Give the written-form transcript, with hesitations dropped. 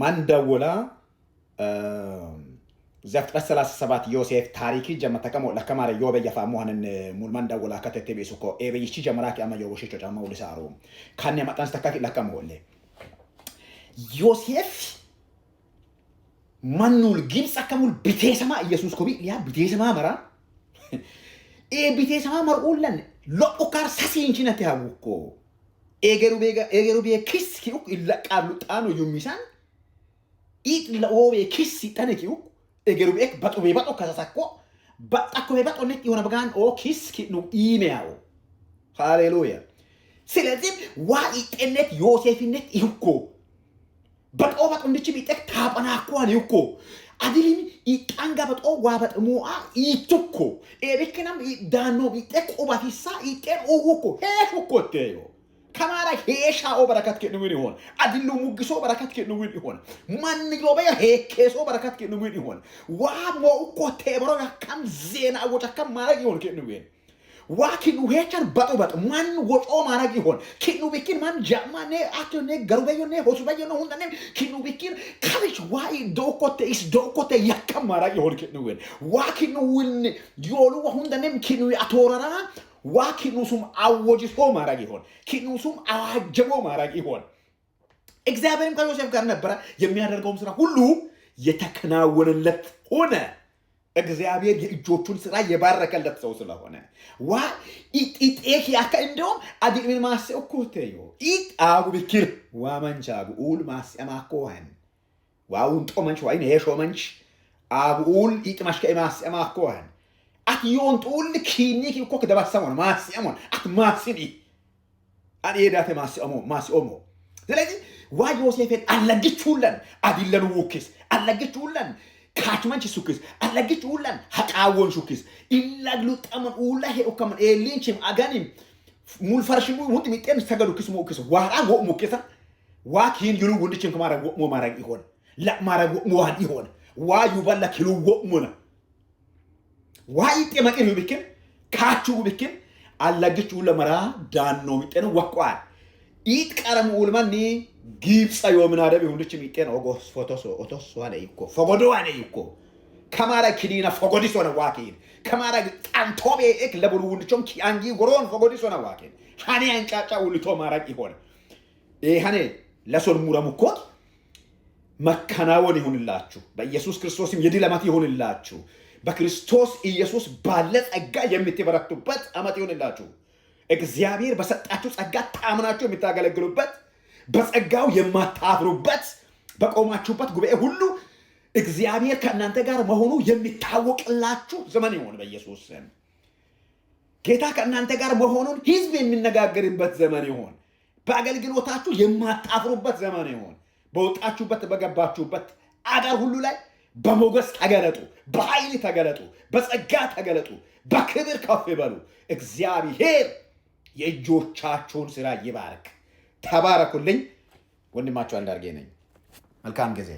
ማንደውላ ዘፍጥረት 37 ዮሴፍ ታሪክ ጀመተከሞ ለከማረ ዮበየፋ ሞህንን ሙል ማንደውላ ከተተቤሱኮ ኤበይቺ ጀመራክ ያማ ዮቦሽቾ ጫማው ለሳሩ ካነ ማጣን ተካክ ለከሞለ ዮሴፍ ማኑል ግብጽ አከሙል ቢቴሰማ ኢየሱስ ኮቢ ያ ቢቴሰማ መራ ቢቴሰማ መርኡለን ለኦካር ሳሲንቺነት ያውኮ ኤገሩቤ ኪስ ኪኡ ይለቃሉ ጣኑ ዩሚሳን ለኦቤ ኪስ ተነኪው ኤገሩቤ በጡቤ በጡ ከሳሳኮ በጣኮ በጡ ነት ይሆነ በጋን ኦ ኪስ ኪኑ ኢሜያው ሃሌሉያ ስለዚህ ዋይ ጤነት ዮሴፍነት ይሁኮ በጦ በጡ እንድች ቢጠቅ ታጠናኳን ይሁኮ አዲሊም ይጣንጋ በጦ ዋበጥሙአ ይቱኮ ኤቤከናም ዳኖ ቢጠቅ ኦባፊሳ ይጤን ኦውኮ ሄሹኮ ተዮ ከማራ ሄሻኦ በረከት ከነውን ይሆን አዲሉ ሙግሶ በረከት ከነውን ይሆን ማን ይሎበያ ሄኬሶ በረከት ከነውን ይሆን ዋሞ እኮ ተብሮ ያካም ዜና ወጫካም ማረግ ይሆን ከነውን ዋኪኑ ሄቻን በጦበጥ ማን ወጮ ማረግ ይሆን ኪኑ ቢኪን ማን ጃማኔ አቶኔ ገሩበዮኔ ሆሱበዮኔ ሁንደኔ ኪኑ ቢኪን ካሪሽ ዋይ ዶኮቴ ያካም ማረግ ይሆን ከነውን ዋኪኑ ውን ዮሉ ሁንደኔም ኪኑ አቶራራ ዋኪኑሱም አወጅቶ ማራግ ይሆን ኪኑሱም አዋጀቦ ማራግ ይሆን እግዚአብሔርም ከዮሴፍ ጋር ነበር የሚያደርገው ስራ ሁሉ የተከናወነለት ሆነ እግዚአብሔር የእጆቹን ስራ የባረከለት ሰው ስለሆነ ዋ ኢጤክ ያከ እንደውም አዲምን ማሰው ኮቴዮ ኢጣጉ ቢክር ዋማንቻጉ ኡል ማሰማኮን ዋውን ጦመንች ዋይነ ሄሾመንች አጉል ኢጥማሽከ ማሰማኮን አትዮን ጡል ኪኒክ እኮ ከደባሰሞን ማስያሞን አትማስኒ አዲዳተ ማስኦሞ ስለዚህ ዋ ዮሴፍን አለግቹለን አዲለን ውክስ አለግቹለን ካችማንች ሱክስ አለግቹለን ሐቃወን ሱክስ ኢላግሉ ጠመን ኡላሄ ኦከመን ኤሊንችም አጋኒም ሙል ፈርሽሙ ሁንት ሚጤን ሰገዱ ክስ ሙክስ ዋራ ሙክሳ ዋኪን ይሉ ወንድችን ከማራ ማራግ ይሆን ለማራግ ሙዋን ይሆን ዋ ይባላ ኪሉ ወሙና ዋይ ጤመቀን ይብከን ካቹ ብከን አላግቹ ለመራ ዳኖ ሚጤን ወቋል ኢት ቀረም ኡልማኒ ግብጽ የወምን አደብ ይሁንች ሚጤን ኦጎስ ፎቶሶ ኦቶሶ አለ ይኮ ፈጎዶ አለ ይኮ ከማራ ኪዲና ፈጎዲሶ ነው ዋኪን ከማራ ጣንቶቤ እክ ለብሩ ወንድቾም ኪአንጊ ጎሮን ፈጎዲሶ ነው ዋኪን ሃኔ አንጫጫ ውልቶ ማራቅ ይሆን ሃኔ ለሶል ሙራሙኮ መከናወን ይሁንላችሁ በኢየሱስ ክርስቶስም የድለማት ይሁንላችሁ በክርስቶስ ኢየሱስ ባለ ጸጋ የምትበረቱበት አመት ይሁንላችሁ እግዚአብሔር በሰጣችሁ ጸጋ ታምናችሁ የምታገለግሉበት በጸጋው የማታፍሩበት በቆማችሁበት ጉባኤ ሁሉ እግዚአብሔር ከእናንተ ጋር መሆኑ የሚታወቅላችሁ ዘመን ይሁን በኢየሱስ ስም ጌታ ከእናንተ ጋር መሆኑን ህዝብ የሚነጋገርበት ዘመን ይሁን በአገልግሎታችሁ የማታፍሩበት ዘመን ይሁን በወጣችሁበት በገባችሁበት አገር ሁሉ ላይ በሞገስ ተገለጡ በኃይል ተገለጡ በጸጋ ተገለጡ በክብር ከፍ ይበሉ እግዚአብሔር የእጆቻችሁን ስራ ይባርክ ተባረኩልኝ ወንድማችሁ አንዳርጌ ነኝ መልካም ጊዜ